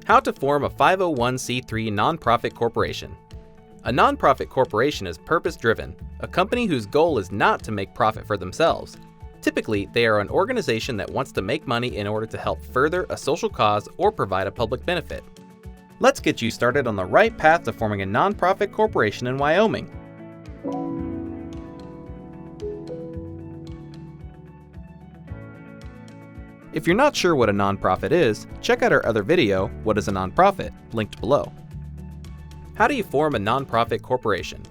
How to form a 501c3 nonprofit corporation. A nonprofit corporation is purpose-driven, a company whose goal is not to make profit for themselves. Typically, they are an organization that wants to make money in order to help further a social cause or provide a public benefit. Let's get you started on the right path to forming a nonprofit corporation in Wyoming. If you're not sure what a nonprofit is, check out our other video, What is a Nonprofit?, linked below. How do you form a nonprofit corporation?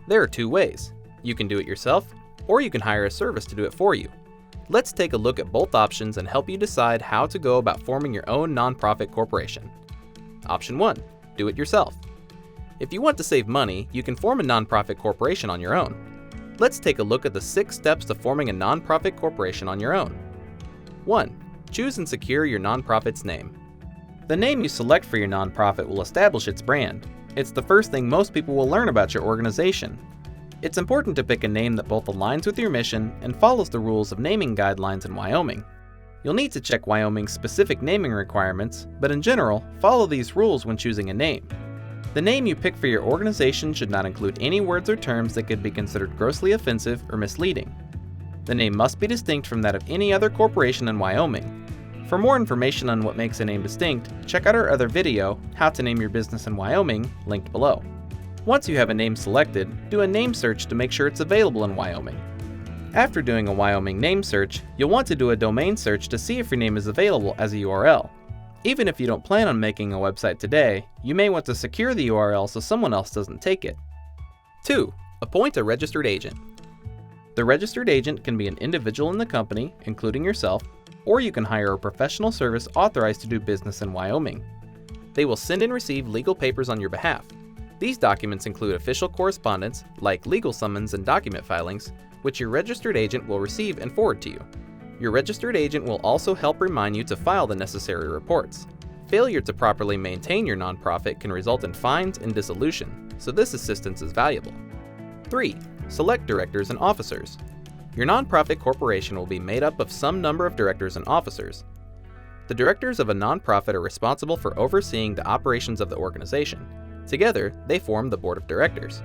There are two ways. You can do it yourself, or you can hire a service to do it for you. Let's take a look at both options and help you decide how to go about forming your own nonprofit corporation. Option 1. Do it yourself. If you want to save money, you can form a nonprofit corporation on your own. Let's take a look at the 6 steps to forming a nonprofit corporation on your own. 1. Choose and secure your nonprofit's name. The name you select for your nonprofit will establish its brand. It's the first thing most people will learn about your organization. It's important to pick a name that both aligns with your mission and follows the rules of naming guidelines in Wyoming. You'll need to check Wyoming's specific naming requirements, but in general, follow these rules when choosing a name. The name you pick for your organization should not include any words or terms that could be considered grossly offensive or misleading. The name must be distinct from that of any other corporation in Wyoming. For more information on what makes a name distinct, check out our other video, How to Name Your Business in Wyoming, linked below. Once you have a name selected, do a name search to make sure it's available in Wyoming. After doing a Wyoming name search, you'll want to do a domain search to see if your name is available as a URL. Even if you don't plan on making a website today, you may want to secure the URL so someone else doesn't take it. 2. Appoint a registered agent. The registered agent can be an individual in the company, including yourself, or you can hire a professional service authorized to do business in Wyoming. They will send and receive legal papers on your behalf. These documents include official correspondence, like legal summons and document filings, which your registered agent will receive and forward to you. Your registered agent will also help remind you to file the necessary reports. Failure to properly maintain your nonprofit can result in fines and dissolution, so this assistance is valuable. 3. Select directors and officers. Your nonprofit corporation will be made up of some number of directors and officers. The directors of a nonprofit are responsible for overseeing the operations of the organization. Together, they form the board of directors.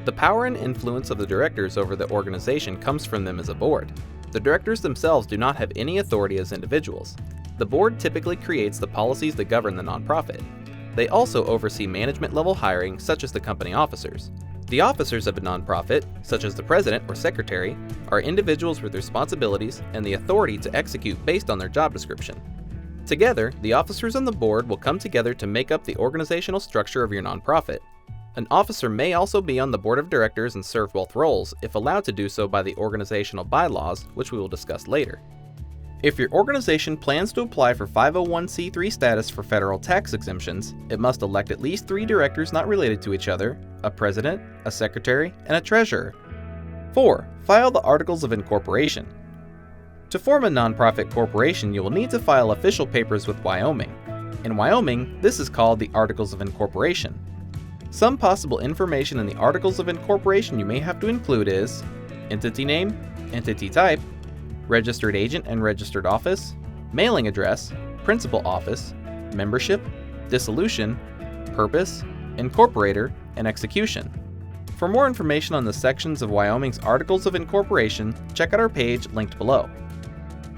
The power and influence of the directors over the organization comes from them as a board. The directors themselves do not have any authority as individuals. The board typically creates the policies that govern the nonprofit. They also oversee management-level hiring, such as the company officers. The officers of a nonprofit, such as the president or secretary, are individuals with responsibilities and the authority to execute based on their job description. Together, the officers on the board will come together to make up the organizational structure of your nonprofit. An officer may also be on the board of directors and serve both roles if allowed to do so by the organizational bylaws, which we will discuss later. If your organization plans to apply for 501c3 status for federal tax exemptions, it must elect at least 3 directors not related to each other, a president, a secretary, and a treasurer. 4. File the Articles of Incorporation. To form a nonprofit corporation, you will need to file official papers with Wyoming. In Wyoming, this is called the Articles of Incorporation. Some possible information in the Articles of Incorporation you may have to include is entity name, entity type, registered agent and registered office, mailing address, principal office, membership, dissolution, purpose, incorporator, and execution. For more information on the sections of Wyoming's Articles of Incorporation, check out our page linked below.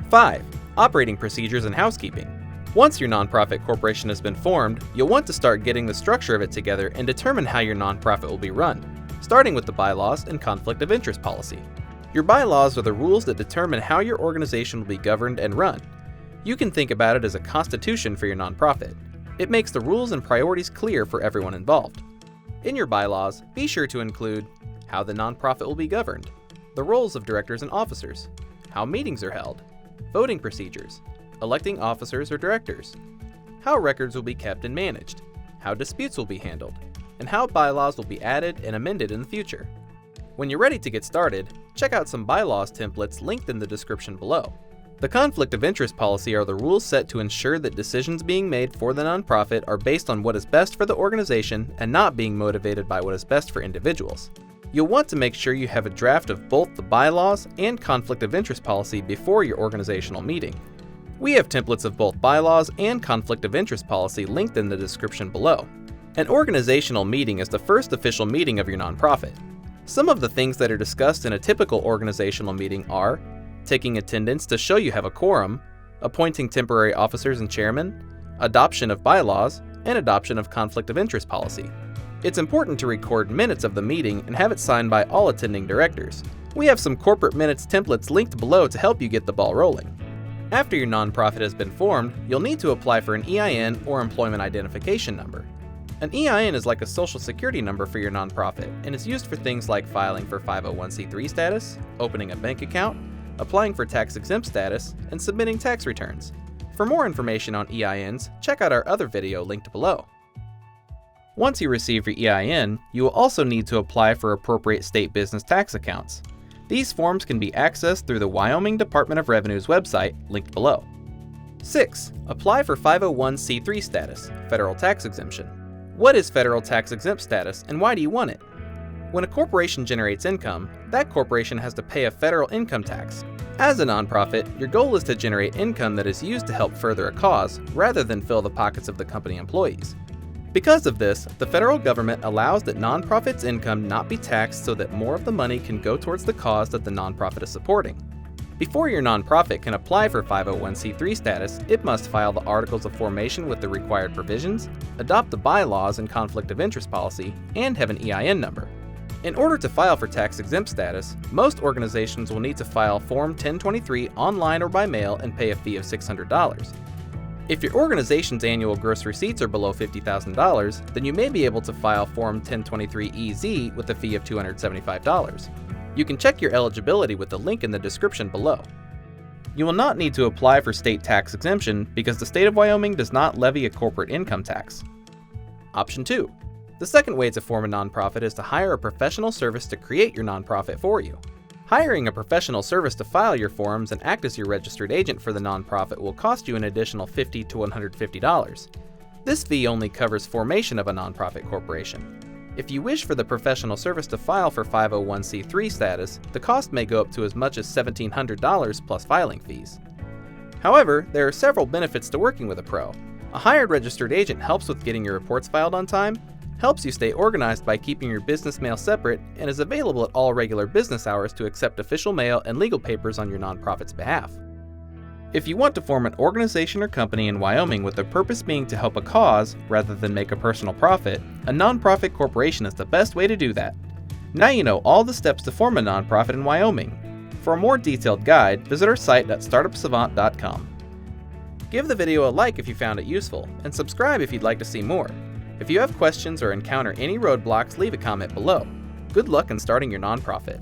5. Operating procedures and housekeeping. Once your nonprofit corporation has been formed, you'll want to start getting the structure of it together and determine how your nonprofit will be run, starting with the bylaws and conflict of interest policy. Your bylaws are the rules that determine how your organization will be governed and run. You can think about it as a constitution for your nonprofit. It makes the rules and priorities clear for everyone involved. In your bylaws, be sure to include how the nonprofit will be governed, the roles of directors and officers, how meetings are held, voting procedures, electing officers or directors, how records will be kept and managed, how disputes will be handled, and how bylaws will be added and amended in the future. When you're ready to get started, check out some bylaws templates linked in the description below. The conflict of interest policy are the rules set to ensure that decisions being made for the nonprofit are based on what is best for the organization and not being motivated by what is best for individuals. You'll want to make sure you have a draft of both the bylaws and conflict of interest policy before your organizational meeting. We have templates of both bylaws and conflict of interest policy linked in the description below. An organizational meeting is the first official meeting of your nonprofit. Some of the things that are discussed in a typical organizational meeting are taking attendance to show you have a quorum, appointing temporary officers and chairmen, adoption of bylaws, and adoption of conflict of interest policy. It's important to record minutes of the meeting and have it signed by all attending directors. We have some corporate minutes templates linked below to help you get the ball rolling. After your nonprofit has been formed, you'll need to apply for an EIN or employment identification number. An EIN is like a social security number for your nonprofit and is used for things like filing for 501c3 status, opening a bank account, applying for tax-exempt status, and submitting tax returns. For more information on EINs, check out our other video linked below. Once you receive your EIN, you will also need to apply for appropriate state business tax accounts. These forms can be accessed through the Wyoming Department of Revenue's website, linked below. 6. Apply for 501c3 status, federal tax exemption. What is federal tax exempt status and why do you want it? When a corporation generates income, that corporation has to pay a federal income tax. As a nonprofit, your goal is to generate income that is used to help further a cause, rather than fill the pockets of the company employees. Because of this, the federal government allows that nonprofits' income not be taxed so that more of the money can go towards the cause that the nonprofit is supporting. Before your nonprofit can apply for 501c3 status, it must file the Articles of Formation with the required provisions, adopt the bylaws and conflict of interest policy, and have an EIN number. In order to file for tax-exempt status, most organizations will need to file Form 1023 online or by mail and pay a fee of $600. If your organization's annual gross receipts are below $50,000, then you may be able to file Form 1023-EZ with a fee of $275. You can check your eligibility with the link in the description below. You will not need to apply for state tax exemption because the state of Wyoming does not levy a corporate income tax. Option 2. The second way to form a nonprofit is to hire a professional service to create your nonprofit for you. Hiring a professional service to file your forms and act as your registered agent for the nonprofit will cost you an additional $50 to $150. This fee only covers formation of a nonprofit corporation. If you wish for the professional service to file for 501c3 status, the cost may go up to as much as $1,700 plus filing fees. However, there are several benefits to working with a pro. A hired registered agent helps with getting your reports filed on time, helps you stay organized by keeping your business mail separate, and is available at all regular business hours to accept official mail and legal papers on your nonprofit's behalf. If you want to form an organization or company in Wyoming with the purpose being to help a cause rather than make a personal profit, a nonprofit corporation is the best way to do that. Now you know all the steps to form a nonprofit in Wyoming. For a more detailed guide, visit our site at startupsavant.com. Give the video a like if you found it useful, and subscribe if you'd like to see more. If you have questions or encounter any roadblocks, leave a comment below. Good luck in starting your nonprofit.